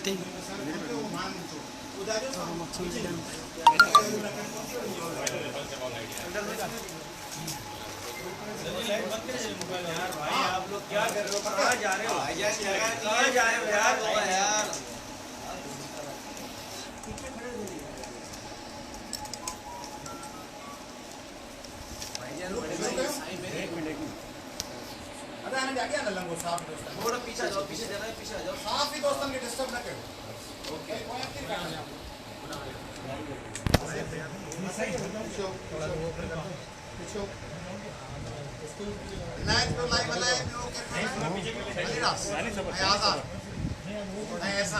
थे आप लोग क्या कर रहे हो? कहाँ जा रहे हो? कहाँ जा रहे हो यार? अरे आने जाके ना लंगो साफ दोस्तन थोड़ा पीछे जाओ, पीछे जा रहा है, पीछे जाओ। साफ ही दोस्तन के डिस्टर्ब ना करो। ओके नेक्स्ट तो लाइव वाला है जो के अलीराज है आजाद है ऐसा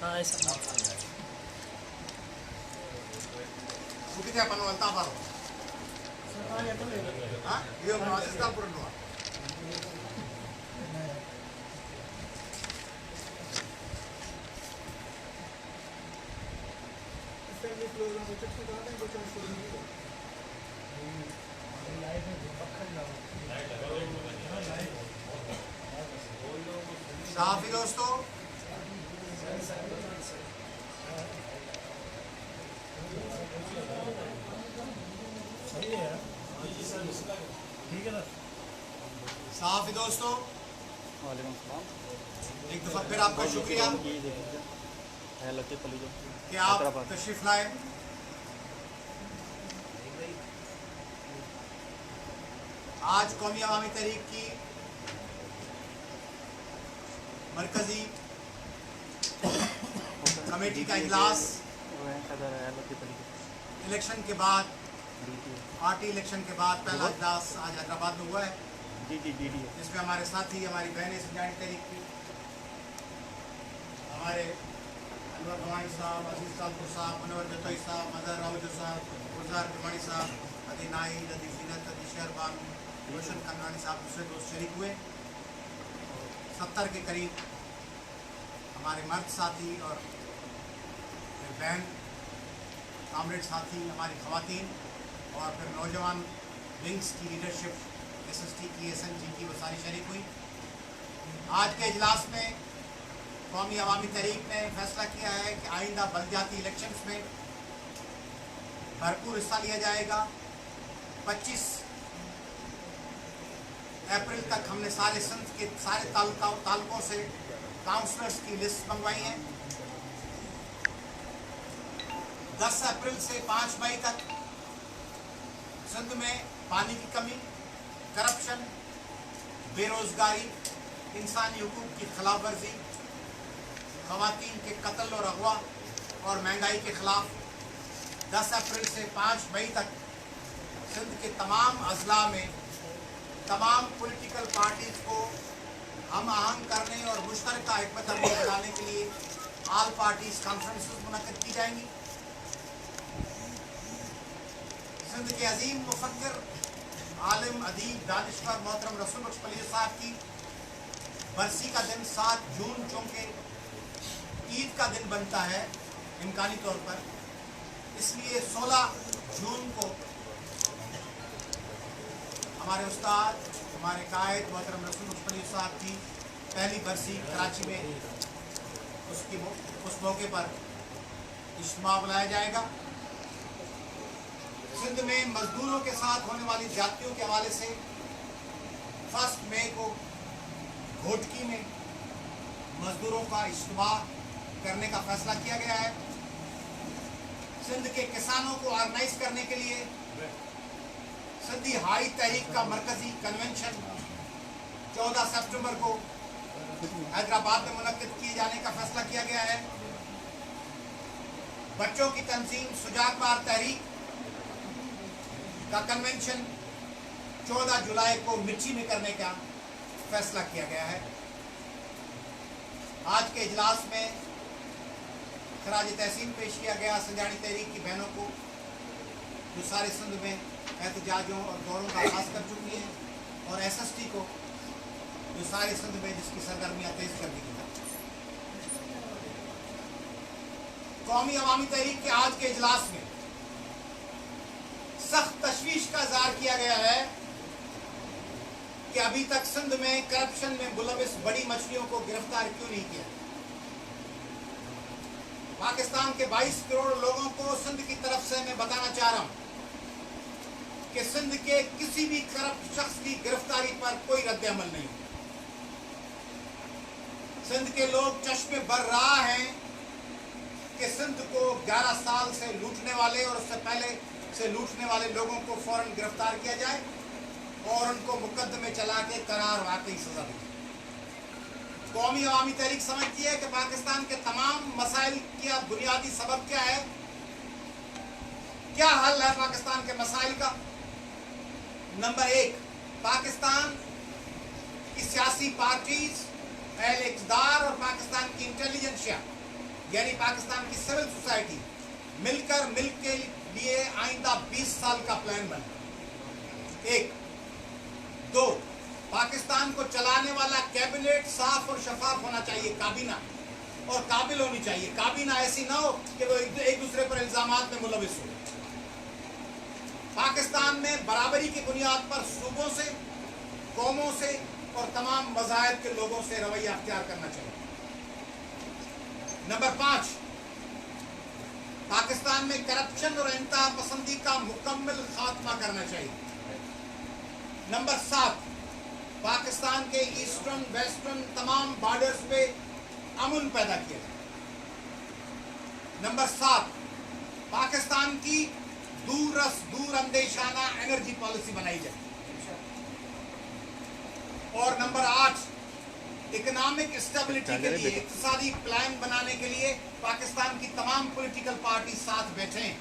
हाँ ऐसा सुखी अपन वालता पारो हाँ ये प्रोसेस का पूरा हुआ साफी दोस्तों साफी दोस्तों एक दफा फिर आपका शुक्रिया कि आप तशरीफ लाए। आज कौमी अवामी तहरीक की मरकजी कमेटी का इजलास इलेक्शन के बाद पार्टी इलेक्शन के बाद पहला इजलास आज हैदराबाद में हुआ है जिसमें हमारे साथी हमारी बहनें संजानी तहरीक की हमारे अनवर गवानी साहब, अजीज सालपुर साहब, मनोवर जतोई साहब, मजहर रावजो साहब, गुलजार कमानी साहब, अदी नाइद, अदी जीनत, अदी शेर बानू, रोशन कमरानी साहब दूसरे दोस्त शरीक हुए। 70 के करीब हमारे मर्द साथी और बहन कामरेड साथी हमारी ख़वातीन और फिर नौजवान विंग्स की लीडरशिप SST की SNG की वो सारी शरीक हुई। आज के इजलास में कौमी अवामी तहरीक ने फैसला किया है कि आइंदा बलदियाती इलेक्शंस में भरपूर हिस्सा लिया जाएगा। 25 अप्रैल तक हमने सारे संघ के सारे तालुकों से काउंसलर्स की लिस्ट मंगवाई है। 10 अप्रैल से 5 मई तक सिंध में पानी की कमी, करप्शन, बेरोजगारी, इंसानी हुकूक की खिलाफ वर्जी, ख़वातीन के कत्ल और अगवा और महंगाई के ख़िलाफ़ 10 अप्रैल से 5 मई तक सिंध के तमाम अजला में तमाम पॉलिटिकल पार्टीज़ को हम आहंग करने और मुश्तरका हिकमत अमली बनाने के लिए आल पार्टीज़ कॉन्फ्रेंसेस मुनक़्क़िद की जाएंगी। सिंध के अजीम मुफक्किर, आलिम, अदीब, दानिश्वर मोहतरम रसूल बख्श पलीर साहब की बरसी का दिन 7 जून चूँकि ईद का दिन बनता है इम्कानी तौर पर, इसलिए 16 जून को हमारे उस्ताद, हमारे कायद मोहतरम रसूल बख्श पलीर साहब की पहली बरसी कराची में उस मौके पर इज्तिमा बुलाया जाएगा। सिंध में मजदूरों के साथ होने वाली ज्यादतियों के हवाले से 1 मई को घोटकी में मजदूरों का इज्तिमा करने का फैसला किया गया है। सिंध के किसानों को ऑर्गेनाइज करने के लिए सिंधी हाई तहरीक का मरकजी कन्वेंशन 14 सितंबर को हैदराबाद में मुनक्किद किए जाने का फैसला किया गया है। बच्चों की तंजीम सुजागबार तहरीक का कन्वेंशन 14 जुलाई को मिर्ची में करने का फैसला किया गया है। आज के इजलास में खराज तहसीन पेश किया गया संजानी तहरीक की बहनों को जो सारे सिंध में एहतजाजों और दौरों का आगाज़ कर चुकी हैं और SST को जो सारे सिंध में जिसकी सरगर्मियाँ तेज कर दी गई। कौमी अवामी तहरीक के आज के इजलास में सख्त तशवीश का इज़हार किया गया है कि ابھی تک سندھ میں کرپشن میں ملوث بڑی مچھلیوں کو گرفتار کیوں نہیں کیا؟ پاکستان کے 22 کروڑ لوگوں کو سندھ کی طرف سے میں بتانا چاہ رہا ہوں کہ سندھ کے کسی بھی کرپٹ شخص کی گرفتاری پر کوئی رد عمل نہیں. سندھ کے لوگ چشم بر رہا ہیں کہ سندھ کو 11 سال سے لوٹنے والے اور اس سے پہلے سے لوٹنے والے لوگوں کو فوراً گرفتار کیا جائے اور ان کو مقدمے چلا کے قرار واقعی سزا دی. قومی عوامی تحریک سمجھتی ہے کہ پاکستان کے تمام مسائل کا بنیادی سبب کیا ہے؟ کیا حل ہے پاکستان کے مسائل کا؟ نمبر 1، پاکستان کی سیاسی پارٹیز، اہل اقتدار اور پاکستان کی انٹیلیجنسیا یعنی پاکستان کی سول سوسائٹی مل کر ملک کے لیے آئندہ 20 سال کا پلان بنا. 1 2 پاکستان کو چلانے والا کیبنٹ صاف اور شفاف ہونا چاہیے، کابینہ، اور قابل ہونی چاہیے. کابینہ ایسی نہ ہو کہ وہ ایک دوسرے پر الزامات میں ملوث ہو. پاکستان میں برابری کی بنیاد پر صوبوں سے، قوموں سے اور تمام مذاہب کے لوگوں سے رویہ اختیار کرنا چاہیے. نمبر 5، پاکستان میں کرپشن اور انتہا پسندی کا مکمل خاتمہ کرنا چاہیے. نمبر 7، پاکستان کے ایسٹرن ویسٹرن تمام بارڈرز پہ امن پیدا کیا جائے. نمبر 7، پاکستان کی دور اندیشانہ انرجی پالیسی بنائی جائے. اور نمبر 8، اکنامک اسٹیبلٹی کے لیے، اقتصادی پلان بنانے کے لیے پاکستان کی تمام پولیٹیکل پارٹی ساتھ بیٹھیں.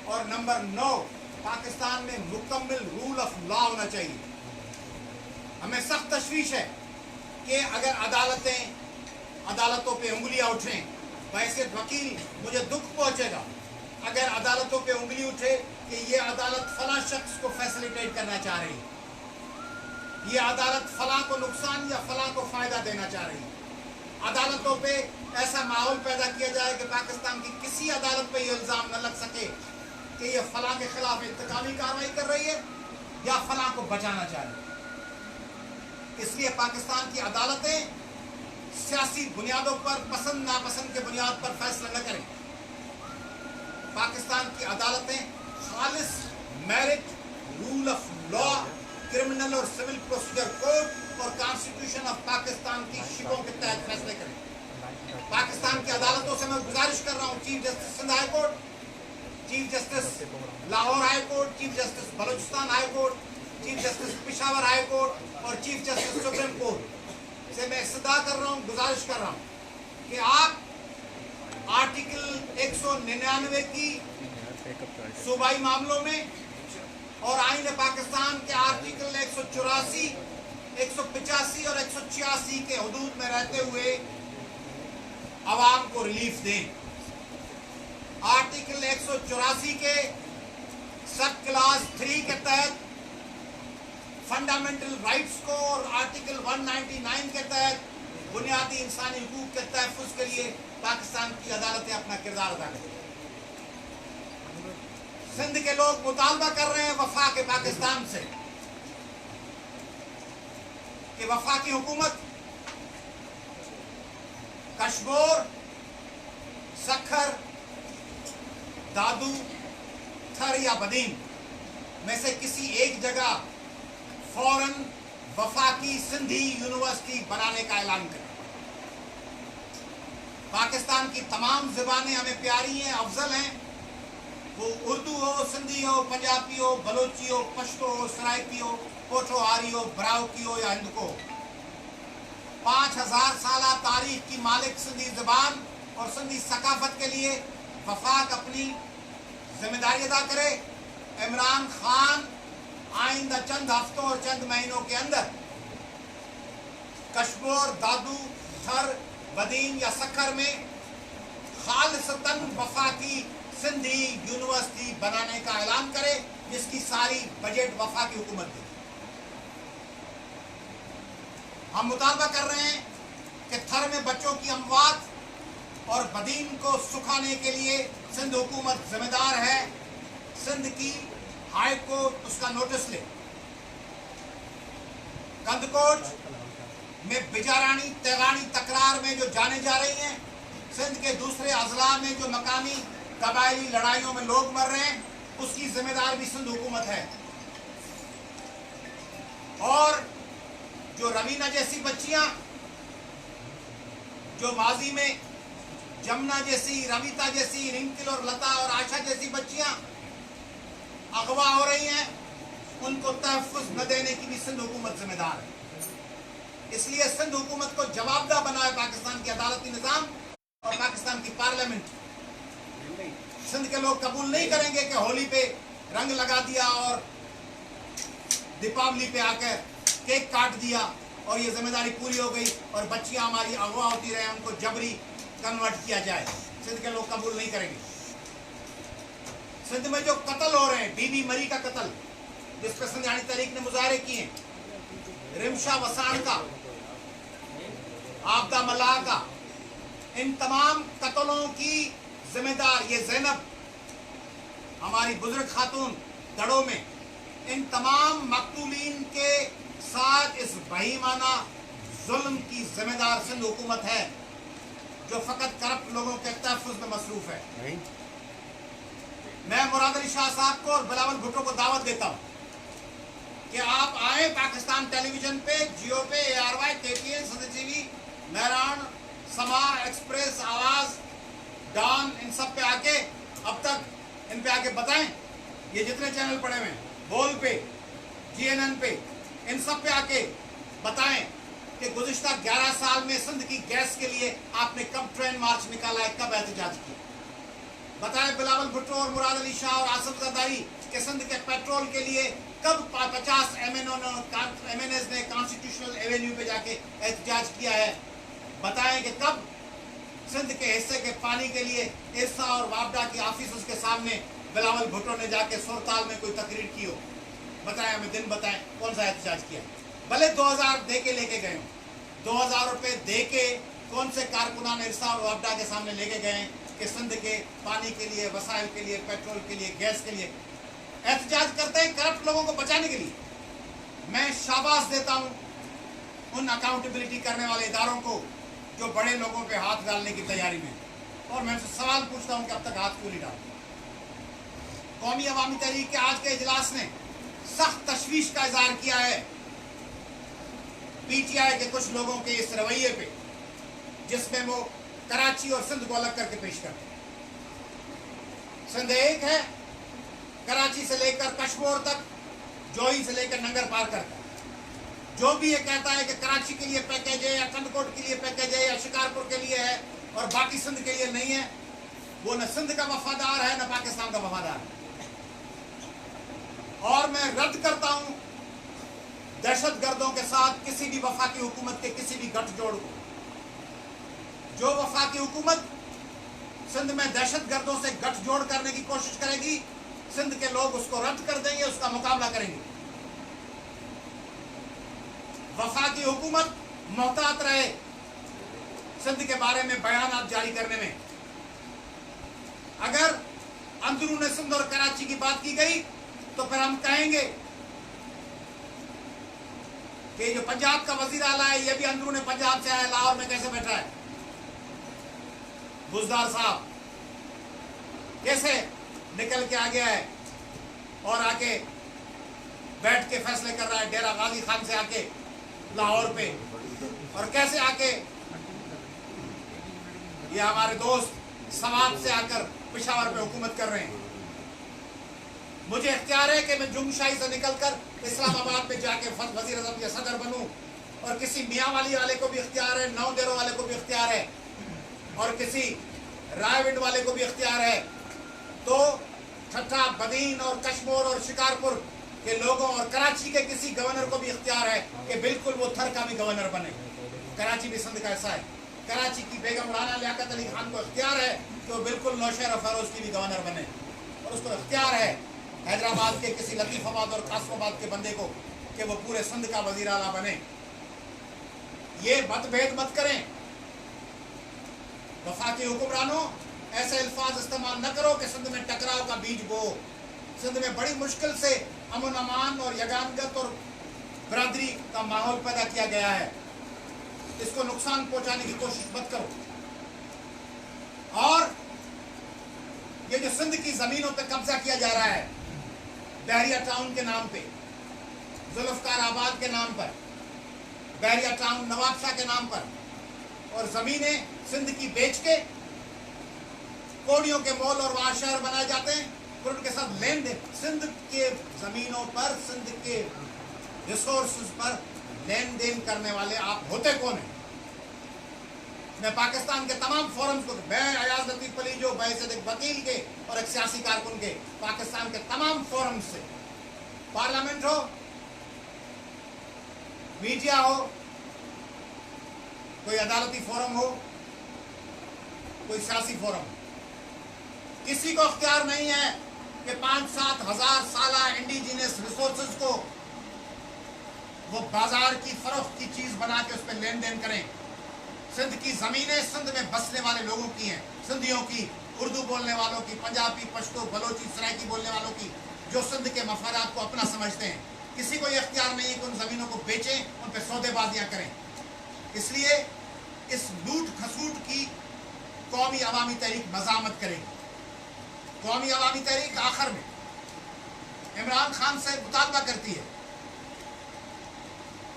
اور نمبر 9، پاکستان میں مکمل رول آف لا ہونا چاہیے. ہمیں سخت تشویش ہے کہ اگر عدالتوں پہ انگلیاں اٹھیں، بحیثیت وکیل مجھے دکھ پہنچے گا اگر عدالتوں پہ انگلی اٹھے کہ یہ عدالت فلاں شخص کو فیسلیٹیٹ کرنا چاہ رہی ہے، یہ عدالت فلاں کو نقصان یا فلاں کو فائدہ دینا چاہ رہی ہے. عدالتوں پہ ایسا ماحول پیدا کیا جائے کہ پاکستان کی کسی عدالت پہ یہ الزام نہ لگ سکے کہ یہ فلاں کے خلاف انتقامی کارروائی کر رہی ہے یا فلاں کو بچانا چاہ رہی ہے. اس لیے پاکستان کی عدالتیں سیاسی بنیادوں پر، پسند ناپسند کے بنیاد پر فیصلہ نہ کریں. پاکستان کی عدالتیں خالص merit, rule of law, criminal اور سول پروسیجر کوڈ اور کانسٹیٹیوشن آف پاکستان کی شکوں کے تحت فیصلے کریں. پاکستان کی عدالتوں سے میں گزارش کر رہا ہوں، chief justice Sindh high court, chief justice Lahore high court, chief justice Balochistan high court, chief justice Peshawar high court اور چیف جسٹس سپریم کورٹ سے میں استدعا کر رہا ہوں، گزارش کر رہا ہوں کہ آپ آرٹیکل 199 کی صوبائی معاملوں میں اور آئین پاکستان کے آرٹیکل 184، 185 اور 186 کے حدود میں رہتے ہوئے عوام کو ریلیف دیں. آرٹیکل 184 کے سب کلاس 3 کے تحت فنڈامنٹل رائٹس کو اور آرٹیکل 199 کے تحت بنیادی انسانی حقوق کے تحفظ کے لیے پاکستان کی عدالتیں اپنا کردار ادا کریں. سندھ کے لوگ مطالبہ کر رہے ہیں وفاق پاکستان سے کہ وفاقی حکومت کشمور، سکھر، دادو، تھر یا بدین میں سے کسی ایک جگہ فوراً وفاقی سندھی یونیورسٹی بنانے کا اعلان کرے. پاکستان کی تمام زبانیں ہمیں پیاری ہیں، افضل ہیں، وہ اردو ہو، سندھی ہو، پنجابی ہو، بلوچی ہو، پشتو ہو، سرائکی ہو، پوٹھوہاری ہو، براؤکی ہو یا ہندکو. 5000 سالہ تاریخ کی مالک سندھی زبان اور سندھی ثقافت کے لیے وفاق اپنی ذمہ داری ادا کرے. عمران خان آئندہ چند ہفتوں اور چند مہینوں کے اندر کشمور، دادو، تھر، بدین یا سکھر میں خالصتاً وفاقی سندھی یونیورسٹی بنانے کا اعلان کرے جس کی ساری بجٹ وفاقی حکومت دے. ہم مطالبہ کر رہے ہیں کہ تھر میں بچوں کی اموات اور بدین کو سکھانے کے لیے سندھ حکومت ذمہ دار ہے. سندھ کی ہائی کورٹ اس کا نوٹس لے. कंदकोट में बिजारानी तेगानी तकरार में जो जाने जा रही हैं, सिंध के दूसरे अजला में जो मकामी कबायली लड़ाइयों में लोग मर रहे हैं, उसकी जिम्मेदार भी सिंध हुकूमत है। और जो रवीना जैसी बच्चियां, जो माजी में जमुना जैसी, रविता जैसी, रिंकिल और लता और आशा जैसी बच्चियां अगवा हो रही हैं, उनको तहफ़्फ़ुज़ न देने की भी सिंध हुकूमत जिम्मेदार है। इसलिए सिंध हुकूमत को जवाबदेह बनाए पाकिस्तान की अदालती निज़ाम और पाकिस्तान की पार्लियामेंट। सिंध के लोग कबूल नहीं करेंगे कि होली पे रंग लगा दिया और दीपावली पे आकर केक काट दिया और ये जिम्मेदारी पूरी हो गई और बच्चियां हमारी अगवा होती रहे, उनको जबरी कन्वर्ट किया जाए। सिंध के लोग कबूल नहीं करेंगे। सिंध में जो कत्ल हो रहे हैं, बीबी मरी का कत्ल जिस पर संजानी तहरीक ने मुजाहरे किए, रिमशा वसान का, आपदा मल्लाह का, इन तमाम कत्लों की जिम्मेदार ये ज़ैनब हमारी बुजुर्ग खातून दड़ों में, इन तमाम मकतूलीन के साथ इस बहीमाना जुल्म की जिम्मेदार सिंध हुकूमत है, जो फकत करप्ट लोगों के तहफ़्फ़ुज़ में मसरूफ है। मैं मुराद अली शाह साहब को और बिलावल भुट्टो को दावत देता हूँ कि आप आए पाकिस्तान टेलीविजन पे, जियो पे, ARY, KTN, सदर टीवी, मेहरान, समा, एक्सप्रेस, आवाज, डॉन, इन सब पे आके अब तक इन पे आके बताएं, ये जितने चैनल पड़े हुए हैं, बोल पे, GNN पे, इन सब पे आके बताएं कि गुज़िश्ता 11 साल में सिंध की गैस के लिए आपने कब ट्रेन मार्च निकाला है, कब एहतजाज किया। बताएं बिलावल भुट्टो और मुराद अली शाह और आसिफ जरदारी के सिंध के पेट्रोल के लिए कब 50 MNAs ने कॉन्स्टिट्यूशनल एवेन्यू पे जाके एहतजाज किया है। बताएं कि कब सिंध के हिस्से के पानी के लिए इस्सा और वापडा की ऑफिसर्स के सामने बिलावल भुट्टो ने जाके सुरताल में कोई तकरीर की हो। बताएं, हमें दिन बताएं कौन सा एहतजाज किया। भले 2000 दे के लेके गए हो, 2000 रुपये दे के कौन से कारकुनान इस्सा और वापडा के सामने लेके गए कि सिंध के पानी के लिए, वसाइल के लिए, पेट्रोल के लिए, गैस के लिए एहतजाज करते हैं करप्ट लोगों को बचाने के लिए। मैं शाबाश देता हूं उन अकाउंटेबिलिटी करने वाले इदारों को जो बड़े लोगों पे हाथ डालने की तैयारी में, और मैं उनसे सवाल पूछता हूं कि अब तक हाथ क्यों नहीं डाले। कौमी अवामी तहरीक के आज के इजलास ने सख्त तशवीश का इजहार किया है PTI के कुछ लोगों के इस रवैये पे, जिसमें वो कराची और सिंध को अलग करके पेश करते हैं। सिंध एक है, कराची से लेकर कश्मीर तक, जोही से लेकर नंगर पार करता है। जो भी ये कहता है कि कराची के लिए पैकेज है या कंदकोट के लिए पैकेज है या शिकारपुर के लिए है और बाकी सिंध के लिए नहीं है, वो न सिंध का वफादार है न पाकिस्तान का वफादार है। और मैं रद्द करता हूं दहशतगर्दों के साथ किसी भी वफाकी हुकूमत के किसी भी गठजोड़ को। जो वफाकी हुकूमत सिंध में दहशतगर्दों से गठजोड़ करने की कोशिश करेगी, सिंध के लोग उसको रद्द कर देंगे, उसका मुकाबला करेंगे। वफाकी हुकूमत मोहतात रहे सिंध के बारे में बयान जारी करने में। अगर अंदरून सिंध और कराची की बात की गई तो फिर हम कहेंगे कि जो पंजाब का वजीर आला है ये भी अंदरून पंजाब से आया, लाहौर में कैसे बैठा है बुजदार साहब, कैसे निकल के आ गया है और आके बैठ के फैसले कर रहा है डेरा गाजी खान से आके लाहौर पे, और कैसे आके ये हमारे दोस्त समाज से आकर पेशावर पे हुकूमत कर रहे हैं। मुझे इख्तियार है कि मैं जुम्शाही से निकलकर इस्लामाबाद में जाके वजीर आज़म या सदर बनूं, और किसी मियाँ वाली वाले को भी इख्तियार है, नौदेरों वाले को भी इख्तियार है, और किसी रायविंड वाले को भी इख्तियार है। तो ठट्ठा, बदीन और कश्मीर और शिकारपुर के लोगों और कराची के किसी गवर्नर को भी इख्तियार है कि बिल्कुल वो थर का भी गवर्नर बने। कराची भी सिंध का ऐसा है। कराची की बेगम राना लियाकत अली खान को इख्तियार है कि वो बिल्कुल नौशहर फरोज की भी गवर्नर बने, और उसको इख्तियार है हैदराबाद के किसी लतीफ़ाबाद और कासमाबाद के बंदे को कि वो पूरे सिंध का वजीर आला बने। ये मतभेद मत करें। वफाकी हुक्मरानों, ऐसे अल्फाज इस्तेमाल न करो कि सिंध में टकराव का बीज बो। सिंध में बड़ी मुश्किल से अमन अमान और यगानगत और برادری کا ماحول پیدا کیا گیا ہے. اس کو نقصان پہنچانے کی کوشش مت کرو. اور یہ جو سندھ کی زمینوں پہ قبضہ کیا جا رہا ہے بحریہ ٹاؤن کے نام پہ, ذوالفقار آباد کے نام پر, بحریہ ٹاؤن نواب شاہ کے نام پر, اور زمینیں سندھ کی بیچ کے کوڑیوں کے مول اور وہاں شہر بنائے جاتے ہیں, پھر ان کے ساتھ لین دین, سندھ کے زمینوں پر, سندھ کے ریسورسز پر لین دین کرنے والے آپ ہوتے کون ہیں؟ میں پاکستان کے تمام فورمز کو, میں ایاز لطیف علی جو بحیثیت ایک وکیل کے اور ایک سیاسی کارکن کے, پاکستان کے تمام فورمز سے, پارلیمنٹ ہو, میڈیا ہو, کوئی عدالتی فورم ہو, کوئی سیاسی فورم ہو, کسی کو اختیار نہیں ہے کہ 5-7 ہزار سالہ انڈیجینس ریسورسز کو وہ بازار کی فروخت کی چیز بنا کے اس پہ لین دین کریں. سندھ کی زمینیں سندھ میں بسنے والے لوگوں کی ہیں, سندھیوں کی, اردو بولنے والوں کی, پنجابی, پشتو, بلوچی, سرائکی بولنے والوں کی, جو سندھ کے مفادات کو اپنا سمجھتے ہیں. کسی کو یہ اختیار نہیں ہے کہ ان زمینوں کو بیچیں, ان پہ سودے بازیاں کریں. اس لیے اس لوٹ کھسوٹ کی قومی عوامی تحریک مزاحمت کرے گی. قومی عوامی تحریک آخر میں عمران خان سے مطالبہ کرتی ہے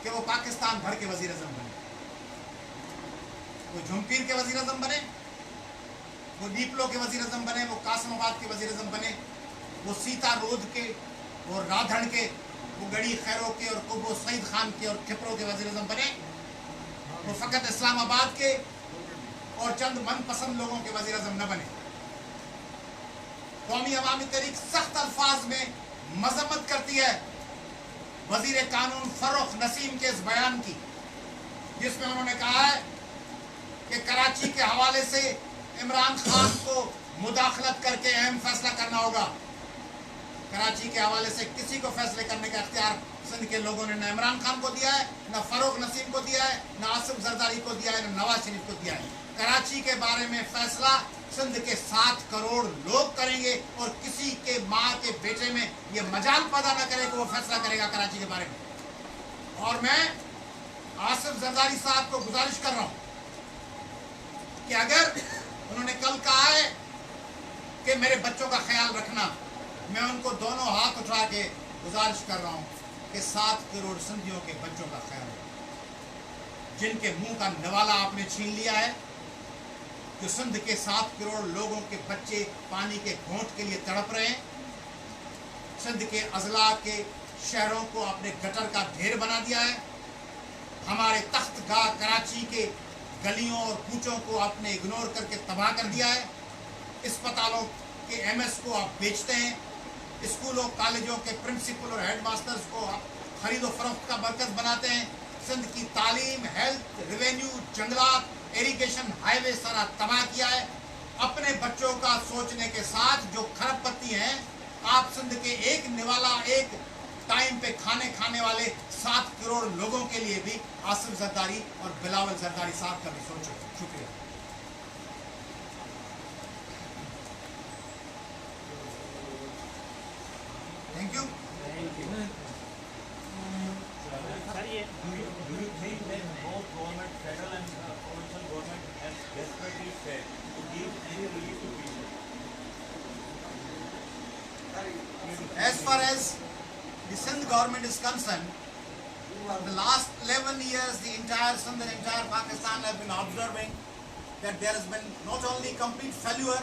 کہ وہ پاکستان بھر کے وزیر اعظم بنے, وہ جھمپیر کے وزیر اعظم بنے, وہ ڈیپلو کے وزیر اعظم بنے, وہ قاسم آباد کے وزیر اعظم بنے, وہ سیتا رود کے, وہ رادھن کے, وہ گڑی خیروں کے, اور وہ سعید خان کے اور کھپروں کے وزیر اعظم بنے. وہ فقط اسلام آباد کے اور چند من پسند لوگوں کے وزیر اعظم نہ بنے. قومی عوامی تحریک سخت الفاظ میں مذمت کرتی ہے وزیر قانون فروخ نسیم کے اس بیان کی, جس میں انہوں نے کہا ہے کہ کراچی کے حوالے سے عمران خان کو مداخلت کر کے اہم فیصلہ کرنا ہوگا. کراچی کے حوالے سے کسی کو فیصلے کرنے کا اختیار سندھ کے لوگوں نے نہ عمران خان کو دیا ہے, نہ فروخ نسیم کو دیا ہے, نہ آصف زرداری کو دیا ہے, نہ نواز شریف کو دیا ہے. کراچی کے بارے میں فیصلہ سندھ کے 7 کروڑ لوگ کریں گے, اور کسی کے ماں کے بیٹے میں یہ مجال پیدا نہ کرے کہ وہ فیصلہ کرے گا کراچی کے بارے میں. اور میں آصف زرداری صاحب کو گزارش کر رہا ہوں کہ اگر انہوں نے کل کہا ہے کہ میرے بچوں کا خیال رکھنا, میں ان کو دونوں ہاتھ اٹھا کے گزارش کر رہا ہوں کہ 7 کروڑ سندھیوں کے بچوں کا خیال رکھنا, جن کے منہ کا نوالا آپ نے چھین لیا ہے, جو سندھ کے 7 کروڑ لوگوں کے بچے پانی کے گھونٹ کے لیے تڑپ رہے ہیں. سندھ کے اضلاع کے شہروں کو اپنے گٹر کا ڈھیر بنا دیا ہے. ہمارے تخت گاہ کراچی کے گلیوں اور کوچوں کو آپ نے اگنور کر کے تباہ کر دیا ہے. اسپتالوں کے ایم ایس کو آپ بیچتے ہیں, اسکولوں کالجوں کے پرنسپل اور ہیڈ ماسٹرز کو آپ خرید و فروخت کا مرکز بناتے ہیں. سندھ کی تعلیم, ہیلتھ, ریونیو, جنگلات, ایریگیشن, ہائی وے سارا تباہ کیا ہے. اپنے بچوں کا سوچنے کے ساتھ جو کھرب پتی ہیں, آپ سندھ کے ایک نوالا, ایک ٹائم پہ کھانے والے 7 کروڑ لوگوں کے لیے بھی آصف زرداری اور بلاول زرداری صاحب کا بھی سوچو. شکریہ. Thank you. Do you think that both government, federal and provincial government, has desperately failed to give any relief to people? As far as the Sindh government is concerned, the last 11 years, the entire Sindh and entire Pakistan have been observing that there has been not only complete failure,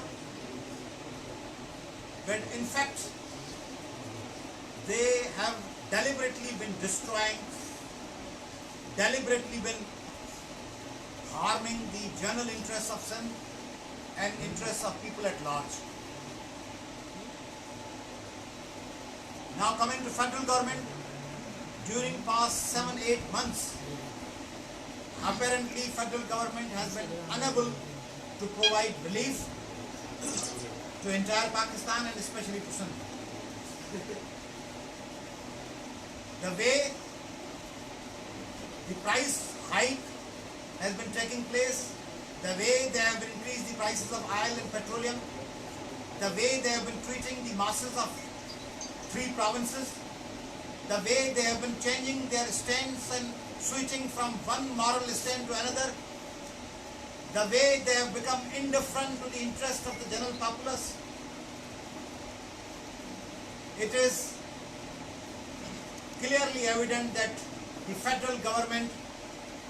but in fact, they have deliberately been destroying, deliberately been harming the general interests of Sindh and interests of people at large. Now coming to federal government, during past 7-8 months, apparently federal government has been unable to provide relief to entire Pakistan and especially to Sindh. The way the price hike has been taking place, the way they have increased the prices of oil and petroleum, the way they have been treating the masses of 3 provinces, the way they have been changing their stance and switching from one moral stand to another, the way they have become indifferent to the interest of the general populace, it is clearly evident that the federal government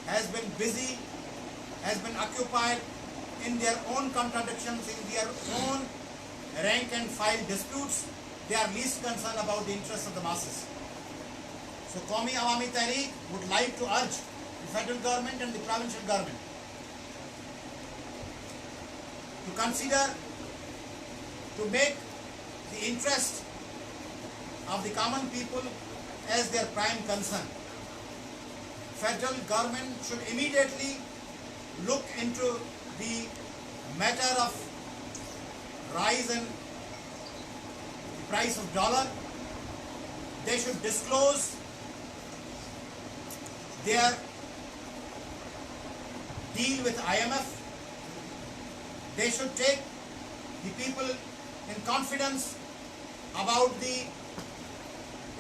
has been busy, has been occupied in their own contradictions, in their own rank and file disputes. They are least concerned about the interests of the masses. So Qawmi Awami Tehreek would like to urge the federal government and the provincial government to consider, to make the interest of the common people as their prime concern. Federal government should immediately look into the matter of rise in the price of dollar. They should disclose their deal with IMF. They should take the people in confidence about the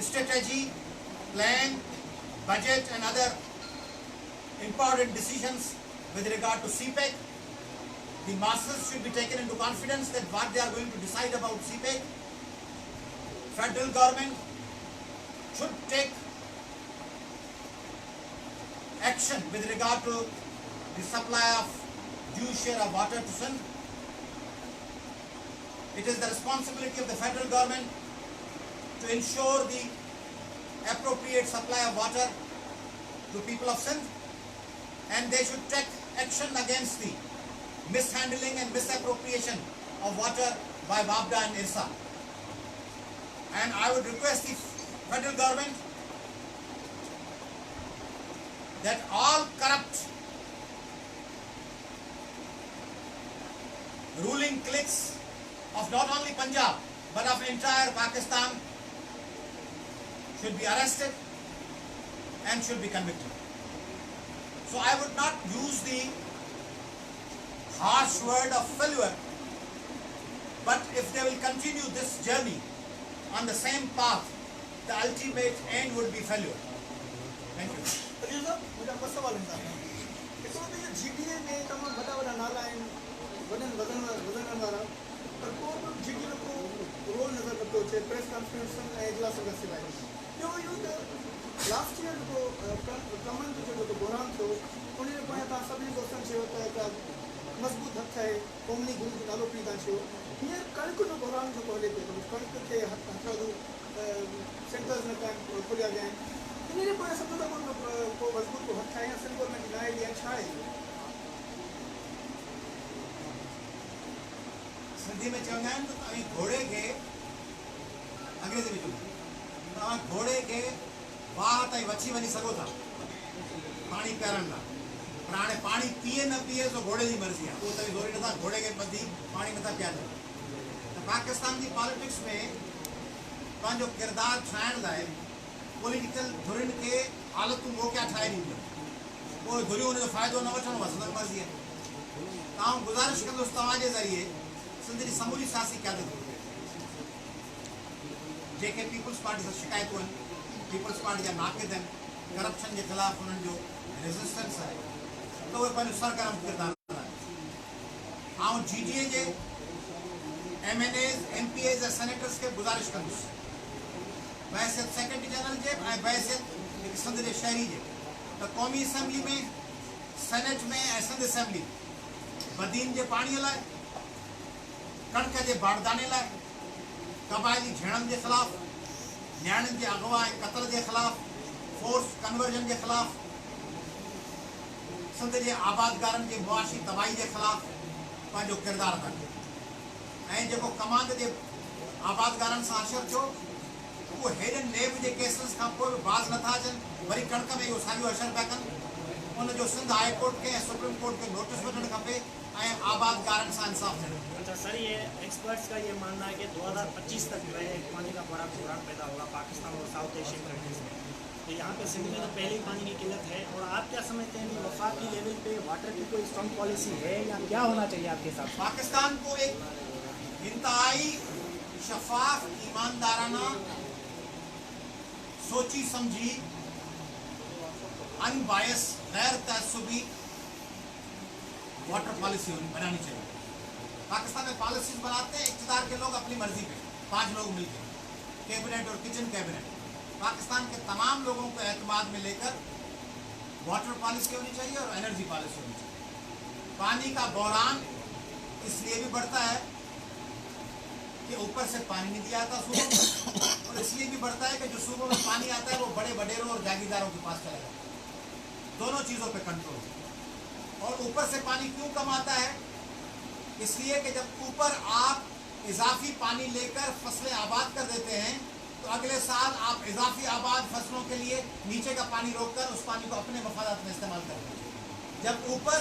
strategy, plan, budget and other important decisions with regard to CPEC. The masses should be taken into confidence that what they are going to decide about CPEC. Federal government should take action with regard to the supply of due share of water to Sindh. It is the responsibility of the federal government to ensure the appropriate supply of water to people of Sindh, and they should take action against the mishandling and misappropriation of water by WAPDA and IRSA. And I would request the federal government that all corrupt ruling cliques of not only Punjab but of entire Pakistan should be arrested and should be convicted. So I would not use the harsh word of failure, but if they will continue this journey on the same path, the ultimate end would be failure. Thank you. अजीज साहब, मुझे आपका सवाल है। इस वक्त ये GDA में तमाम बड़ा नाला है, वजन वाला, पर को GDA को रोल नजर करते हो, प्रेस कॉन्फ्रेंस में इजलास में सिवाय। जो लास्ट ईयर को कमन जो बोरान थो, उन्हें पाया था सभी दोस्तों से होता है कि मजबूत हथ है, कोमनी गुरु नालो पीदा छो। ये कणक जो बोरान जो पहले थे, कणक के हथरादू सेंटर्स में काम खुलिया गया। इन्हें कोई सब को मजबूत को हथ है, असल में डिनाई लिया छाए। सिंधी में चवंदा आहिनि त तव्हां घोड़े खे अंग्रेज़ी में चवंदा तव्हां घोड़े खे वाह ताईं वठी वञी सघो था पाणी पीआरण लाइ, पर हाणे पाणी पीए न पीए सो घोड़े जी मर्ज़ी आहे। उहो तव्हां ज़ोरी नथा घोड़े खे ॿधी पाणी नथा पीआरियो। त पाकिस्तान जी पॉलिटिक्स में पंहिंजो किरदारु ठाहिण लाइ पॉलिटिकल धुरियुनि खे हालतूं मोकिया ठाहे ॾींदियूं। पोइ धुरियूं हुनजो फ़ाइदो न वठणो आहे, संदसि मर्ज़ी आहे। तव्हां गुज़ारिश कंदुसि तव्हांजे ज़रिए सिंध जी समूरी सियासी क़यादत जेके पीपल्स पार्टी सां शिकायतूं आहिनि, पीपल्स पार्टी जा नाक़िद आहिनि, करप्शन के खिलाफ उन्हनि जो रेजिस्टेंस आहे, त उहे पंहिंजो सरगर्म किरदारु आऊं GDA जे MNAs, MPAs ऐं सेनेटर्स खे गुज़ारिश कंदुसि बहसियत सेक्रेटरी जनरल जे ऐं बहसियत हिकु सिंध जे शहरी जे त क़ौमी असेंबली में, सेनेट में ऐं सिंध असेंबली बदीन जे पाणीअ लाइ, कणक जे बारदाने लाइ, कबायली झेड़नि जे ख़िलाफ़, न्याणियुनि जे अगवा ऐं क़त्ल जे ख़िलाफ़, फोर्स कन्वर्जन के खिलाफ, सिंध के आबादगारन के मुआशी तबाही के खिलाफ पंहिंजो किरदार अदा कयो। ऐं जेको कमांड जे आबादगारन सां अशर थियो, उहो हेडन नेब जे केसिस खां पोइ बि बाज़ नथा अचनि, वरी कणक में इहो साॻियो अशर पिया कनि। उनजो सिंध हाई कोर्ट के ऐं सुप्रीम कोर्ट के नोटिस वठणु खपे ऐं आबादगारन सां इंसाफ़ थियणु। अच्छा सर, ये एक्सपर्ट्स का ये मानना है कि 2025 तक जो है पानी का बड़ा बहरान पैदा होगा पाकिस्तान और साउथ एशियन कंट्रीज में। तो यहाँ पे सिंध में तो पहले ही पानी की किल्लत है, और आप क्या समझते हैं कि वफाकी लेवल पे वाटर की कोई स्ट्रॉन्ग पॉलिसी है या क्या होना चाहिए आपके हिसाब से? पाकिस्तान को एक इंतहाई शफाफ, ईमानदाराना, सोची समझी अनबायस गैर तअस्सुबी वाटर पॉलिसी बनानी चाहिए। पाकिस्तान में पॉलिसीज बनाते हैं इक़्तिदार के लोग अपनी मर्जी पे, 5 लोग मिलकर, कैबिनेट और किचन कैबिनेट। पाकिस्तान के तमाम लोगों को एतमाद में लेकर वाटर पॉलिसी होनी चाहिए और एनर्जी पॉलिसी होनी चाहिए। पानी का बहरान इसलिए भी बढ़ता है कि ऊपर से पानी नहीं दिया जाता सूबों में, और इसलिए भी बढ़ता है कि जो सूबों में पानी आता है वो बड़े बडेरों और जागीरदारों के पास चला जाता है। दोनों चीज़ों पे कंट्रोल। और ऊपर से पानी क्यों कम आता है? इसलिए कि जब ऊपर आप इजाफी पानी लेकर फसलें आबाद कर देते हैं तो अगले साल आप इजाफी आबाद फसलों के लिए नीचे का पानी रोककर उस पानी को अपने मफादात में इस्तेमाल करते हैं। जब ऊपर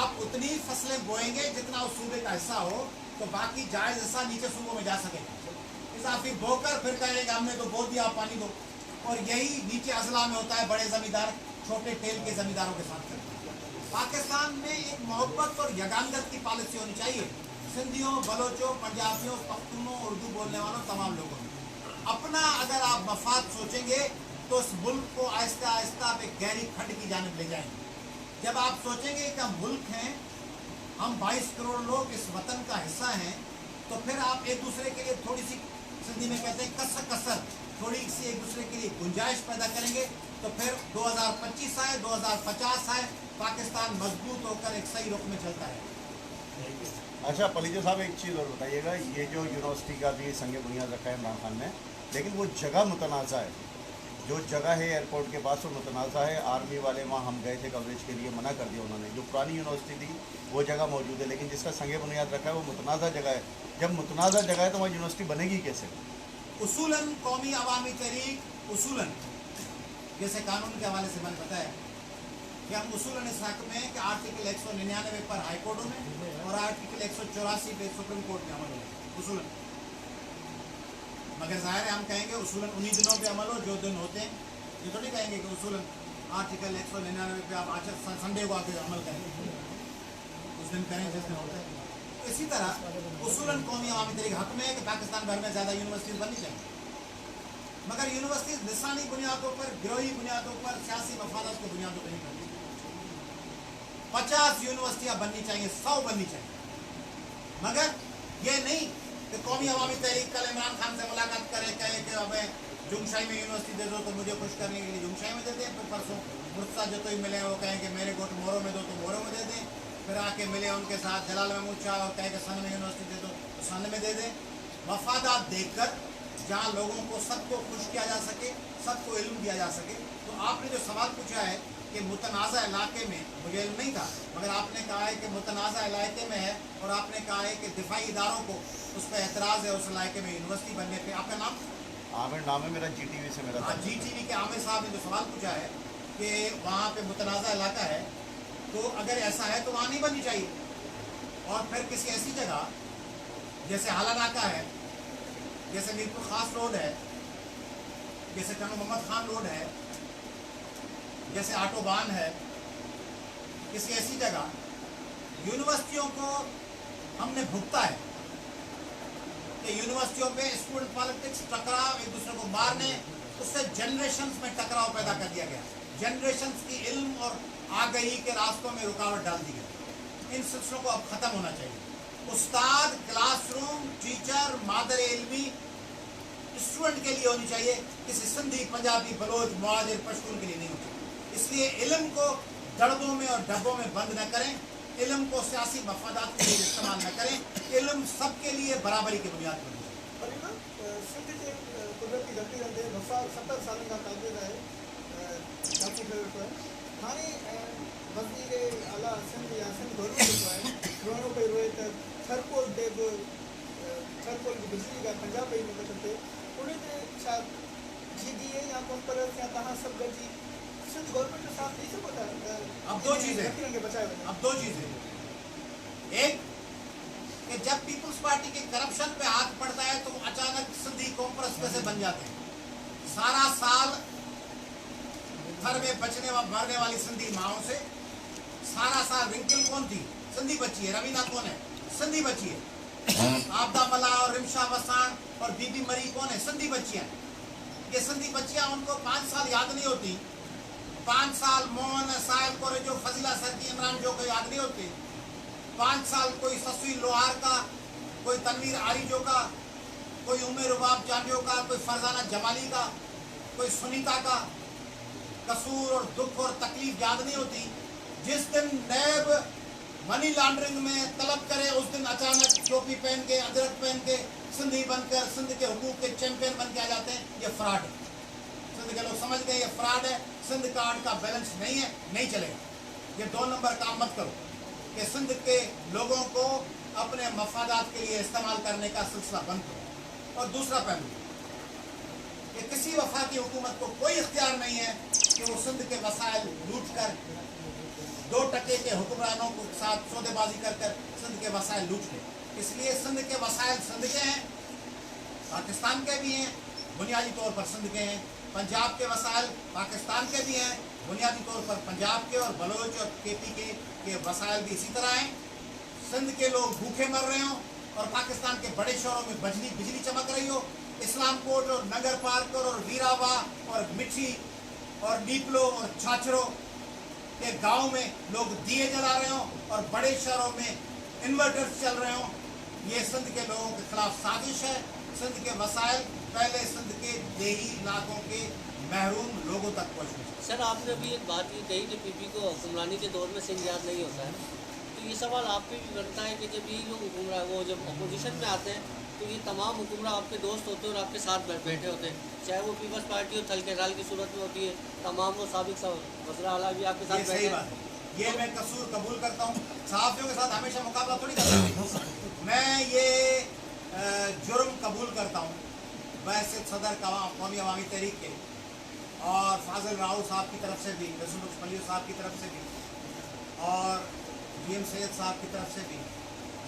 आप उतनी फसलें बोएंगे जितना उस सूबे का हिस्सा हो, तो बाकी जायज़ हिस्सा नीचे सूबों में जा सकेगा। इजाफी बोकर फिर कहेंगे हमने तो बो दिया, आप पानी दो। और यही नीचे अजला में होता है, बड़े ज़मींदार छोटे टेल के ज़मींदारों के साथ करते हैं। पाकिस्तान में एक मोहब्बत और यगानगत की पॉलिसी होनी चाहिए, सिंधियों, बलोचों, पंजाबियों, पख्तूनों, उर्दू बोलने वालों, तमाम लोगों में। अपना अगर आप मफाद सोचेंगे तो इस मुल्क को आहिस्ता आहिस्ता आप एक गहरी खंड की जानिब ले जाएंगे। जब आप सोचेंगे कि हम मुल्क हैं, हम 22 करोड़ लोग इस वतन का हिस्सा हैं, तो फिर आप एक दूसरे के लिए थोड़ी सी, सिंधी में कहते हैं कसर, थोड़ी सी एक दूसरे के लिए गुंजाइश पैदा करेंगे, तो फिर 2025 आए, 2050 आए, पाकिस्तान मजबूत होकर एक सही रुख में चलता है। अच्छा पलीजा साहब, एक चीज़ और बताइएगा, ये जो यूनिवर्सिटी का भी संग बुनियाद रखा है इमरान खान ने, लेकिन वो जगह मुतनाज़ा है, जो जगह है एयरपोर्ट के पास वो मुतनाज़ा है। आर्मी वाले वहाँ हम गए थे कवरेज के लिए, मना कर दिया उन्होंने। जो पुरानी यूनिवर्सिटी थी वो जगह मौजूद है, लेकिन जिसका संग बुनियाद रखा है वो मुतनाज़ा जगह है। जब मुतनाज़ा जगह है तो वहाँ यूनिवर्सिटी बनेगी कैसे? उसूलन कौमी अवामी तहरीक उसूलन, जैसे कानून के हवाले से मैंने बताया कि हम उसूलन इस हक में कि आर्टिकल 199 पर हाई कोर्टों में और आर्टिकल 184 पे सुप्रीम कोर्ट में अमल हो उसूलन। मगर ज़ाहिर है हम कहेंगे उसूलन उन्हीं दिनों पे अमल हो जो दिन होते हैं। ये तो नहीं कहेंगे कि उसूलन आर्टिकल 199 पे आप आज संडे को आके अमल करेंगे, उस दिन करें जिस दिन होता है। तो इसी तरह उसूलन कौमी अवामी तहरीक हक में है कि पाकिस्तान भर में ज़्यादा यूनिवर्सिटीज़ बननी चाहिए, मगर यूनिवर्सिटीज़ निशानी बुनियादों पर, गिरोही बुनियादों पर, सियासी मफादत की बुनियादों पर नहीं बननी। 50 यूनिवर्सिटियाँ बननी चाहिए, 100 बननी चाहिए, मगर ये नहीं कि कौमी अवामी तहरीक कल इमरान खान से मुलाकात करे, कहे कि हमें जुमशाही में यूनिवर्सिटी दे दो, तो मुझे खुश करने के लिए जुमशाही में दे दें। फिर परसों मुर्तज़ा जो तो ही मिले वो कहें कि मेरे गोट मोरों में दो, तो मोरों में दे दें। फिर आके मिले उनके साथ जलाल महमूद शाह और कहे कि सन में यूनिवर्सिटी दे दो, तो सन में दे दें। मफादात देख कर जहाँ लोगों को सबको खुश किया जा सके, सबको इल्म दिया जा सके। तो आपने जो सवाल पूछा है कि मुतनाज़ा इलाके में, मुझे इल्म नहीं था, मगर आपने कहा है कि मुतनाज़ा इलाके में है, और आपने कहा है कि दिफाई इदारों को उस पर एतराज़ है उस इलाके में यूनिवर्सिटी बनने पे। आपका नाम? आमिर नाम है मेरा, GTV से मेरा। हाँ, GTV के आमिर साहब ने जो सवाल पूछा है कि वहाँ पे मुतनाज़ा इलाका है, तो अगर ऐसा है तो वहाँ नहीं बननी चाहिए, और फिर किसी ऐसी जगह जैसे हाला नाका है, जैसे मीरपुर खास रोड है, जैसे कर्नल मोहम्मद खान रोड है, जैसे आटोबान है, किसी ऐसी जगह यूनिवर्सिटियों को हमने भुगता है कि यूनिवर्सिटियों पे स्टूडेंट पॉलिटिक्स, टकराव, एक दूसरे को मारने, उससे जनरेशन्स में टकराव पैदा कर दिया गया। जनरेशन्स की इल्म और आगही के रास्तों में रुकावट डाल दी गई। इन सिलसिलों को अब ख़त्म होना चाहिए। उस्ताद, क्लासरूम, टीचर, मादर इल्मी स्टूडेंट के लिए होनी चाहिए, किसी सिंधी, पंजाबी, बलोच, मुहाजिर, पश्तून के लिए नहीं होती। इसलिए इल्म को दड़बों में और डब्बों में बंद न करें, इल्म को सियासी मफादात के लिए इस्तेमाल न करें। इल्म सबके लिए बराबरी की बुनियाद पर पर ना सिंध जे कुदरती घटी रहंदे वफ़ा 70 साल खां क़ाबिल आहे, काफ़ी फेवरेट आहे। हाणे वज़ीर आला सिंध या सिंध गवर्नमेंट जेको आहे घणो पियो रोए त थरकोल ते बि थरकोल जी बिजली का पंजाब पई मदद ते उन ते छा GDA या कॉन्फ्रेंस या तव्हां सभु गॾिजी सिंध गवर्नमेंट जो साथ ॾेई सघो था? अब दो चीज़ें, खे बचाए वञे। अब दो चीज़ें। एक कि जब पीपल्स पार्टी के करप्शन पे हाथ पड़ता है तो अचानक सिंधी कॉन्फ्रेंस कैसे बन जाते हैं। सारा साल घर में बचने व मरने वाली सिंधी माओं से, सारा साल रिंकल कौन थी? सिंधी बच्ची है। रवीना कौन है? सिंधी बच्ची है। आपदा मला और रिमशा वसाण और बीबी मरी कौन है? सिंधी बच्चियां। ये सिंधी बच्चियां उनको 5 साल याद नहीं होती, 5 साल मोहन साहिब को जो फजीला सर की इमरान जो को याद नहीं होती, 5 साल कोई ससुई लोहार का, कोई तनवीर आरिजो का, कोई उमर रुबाब जानियो का, कोई फरजाना जमाली का, कोई सुनीता का कसूर और दुख और तकलीफ याद नहीं होती। जिस दिन नैब मनी लॉन्ड्रिंग में तलब करे उस दिन अचानक टोपी पहन के अदरक पहन के सिंधी बनकर सिंध के हुकूक के चैंपियन बन के आ जाते हैं। ये फ्रॉड है, सिंध के लोग समझ गए ये फ्रॉड है, सिंध कार्ड का बैलेंस नहीं है, नहीं चलेगा। ये 2 नंबर काम मत करो कि सिंध के लोगों को अपने मफादात के लिए इस्तेमाल करने का सिलसिला बंद करो। और दूसरा पहलू कि किसी वफाकी हुकूमत को कोई इख्तियार नहीं है कि वो सिंध के वसाइल लूट कर 2 टके के हुक्मरानों के साथ सौदेबाजी कर कर सिंध के वसाइल लूट ले। इसलिए सिंध के वसाइल सिंध के हैं, पाकिस्तान के भी हैं, बुनियादी तौर पर सिंध के हैं। पंजाब के वसाइल पाकिस्तान के भी हैं, बुनियादी तौर पर पंजाब के और बलोच और केपी के वसाइल भी इसी तरह हैं। सिंध के लोग भूखे मर रहे हों और पाकिस्तान के बड़े शहरों में बिजली चमक रही हो, इस्लाम कोट और नगर पार्कर और वीरावा और मिठी और नीपलो और छाछरो के गांव में लोग दिए जला रहे हों और बड़े शहरों में इन्वर्टर्स चल रहे हों, ये सिंध के लोगों के खिलाफ साजिश है। सिंध के वसाइल पहले सिंध के देही इलाकों के महरूम लोगों तक पहुँचने। सर आपने अभी एक बात ये कही कि पीपी को हुक्मरानी के दौर में सिंध याद नहीं होता है, तो ये सवाल आप पे भी बनता है कि जब ये लोग हुक्मरान वो जब अपोजिशन में आते हैं तो ये तमाम हुक्मरान आपके दोस्त होते हैं और आपके साथ बैठे होते हैं, चाहे वो पीपल्स पार्टी हो थल के साल की सूरत में होती है, तमाम वो साबिक वज़ीर आला भी आपके साथ बैठे हैं। ये मैं कसूर कबूल करता हूँ, सहाफ़ियों के साथ हमेशा मुकाबला थोड़ी करता हूँ, मैं ये जुर्म कबूल करता हूँ। वैसे सदर कौमी अवामी तहरीक के और फाजिल राव साहब की तरफ से भी, रसूल फलीह साहब की तरफ से भी और GM सैयद साहब की तरफ से भी,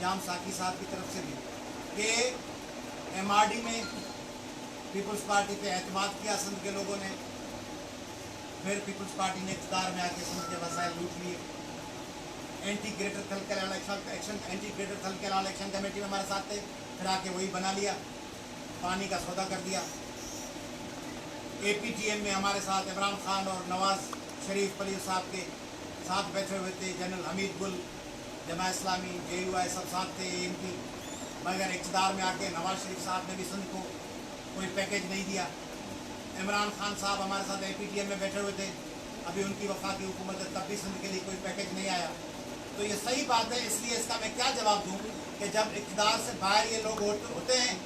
जाम साकी साहब की तरफ से भी कि MRD में पीपल्स पार्टी पे एतमाद किया सिंध के लोगों ने, फिर पीपल्स पार्टी ने इक़्तिदार में आके सिंध के वसाइल लूट लिए। एंटी ग्रेटर थल इलेक्शन कमेटी में हमारे साथ थे, फिर आके वही बना लिया, पानी का सौदा कर दिया। APTM में हमारे साथ इमरान खान और नवाज शरीफ फलीह साहब के साथ बैठे हुए थे, जनरल हमीद गुल, जमात इस्लामी, JUI सब साथ थे ANP, मगर इक़्तिदार में आके नवाज शरीफ साहब ने भी सिंध को कोई पैकेज नहीं दिया। इमरान खान साहब हमारे साथ APTM में बैठे हुए थे, अभी उनकी वफाकी हुकूमत है, तब भी सिंध के लिए कोई पैकेज नहीं आया। तो ये सही बात है, इसलिए इसका मैं क्या जवाब दूँ कि जब इक़्तिदार से बाहर ये लोग होते हैं,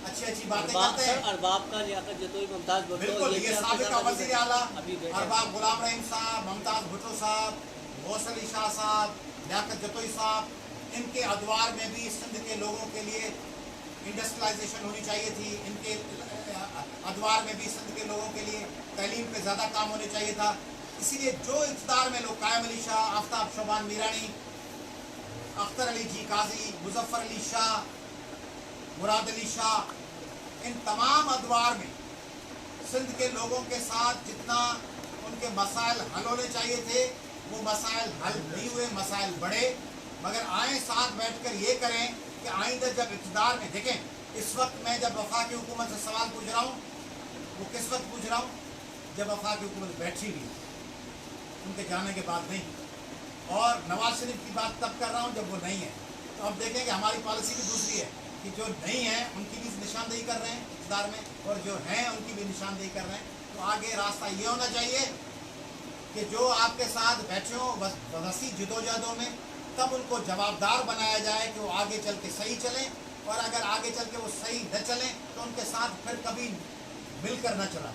अच्छी बातें करते हैं। अरबाब का लियाकत जतोई मुमताज़ भुट्टो, बिल्कुल, ये साबिक़ वज़ीर आला अरबाब गुलाम रहीम साहब, मुमताज़ भुट्टो साहब, गौस अली शाह साहब, लियाकत जतोई साहब, इनके अदवार में भी सिंध के लोगों के लिए इंडस्ट्रियलाइजेशन होनी चाहिए थी, इनके अदवार में भी सिंध के लोगों के लिए तालीम पे ज़्यादा काम होने चाहिए था। इसीलिए जो इक़्तिदार में लोग कायम अली शाह, आफ्ताब शोबान मीरानी, अख्तर अली जी काजी, मुजफ्फर अली शाह, मुराद अली शाह, इन तमाम अदवार में सिंध के लोगों के साथ जितना उनके मसाइल हल होने चाहिए थे वो मसाइल हल नहीं हुए, मसाइल बढ़े। मगर आए साथ बैठकर ये करें कि आइंदा जब इक़्तिदार में देखें, इस वक्त मैं जब वफाकी हुकूमत से सवाल पूछ रहा हूँ, वो किस वक्त पूछ रहा हूँ? जब वफाकी हुकूमत बैठी हुई, उनके जाने के बाद नहीं। और नवाज शरीफ की बात तब कर रहा हूँ जब वो नहीं है। तो अब देखें कि हमारी पॉलिसी भी दूसरी है कि जो नहीं है उनकी भी निशानदेही कर रहे हैं इक़्तिदार में, और जो हैं उनकी भी निशानदेही कर रहे हैं। तो आगे रास्ता ये होना चाहिए कि जो आपके साथ बैठे हों वसी जदोजहदों में, तब उनको जवाबदार बनाया जाए कि वो आगे चल के सही चलें, और अगर आगे चल के वो सही न चलें तो उनके साथ फिर कभी मिलकर न चला।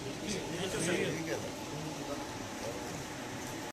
ठीक है सर।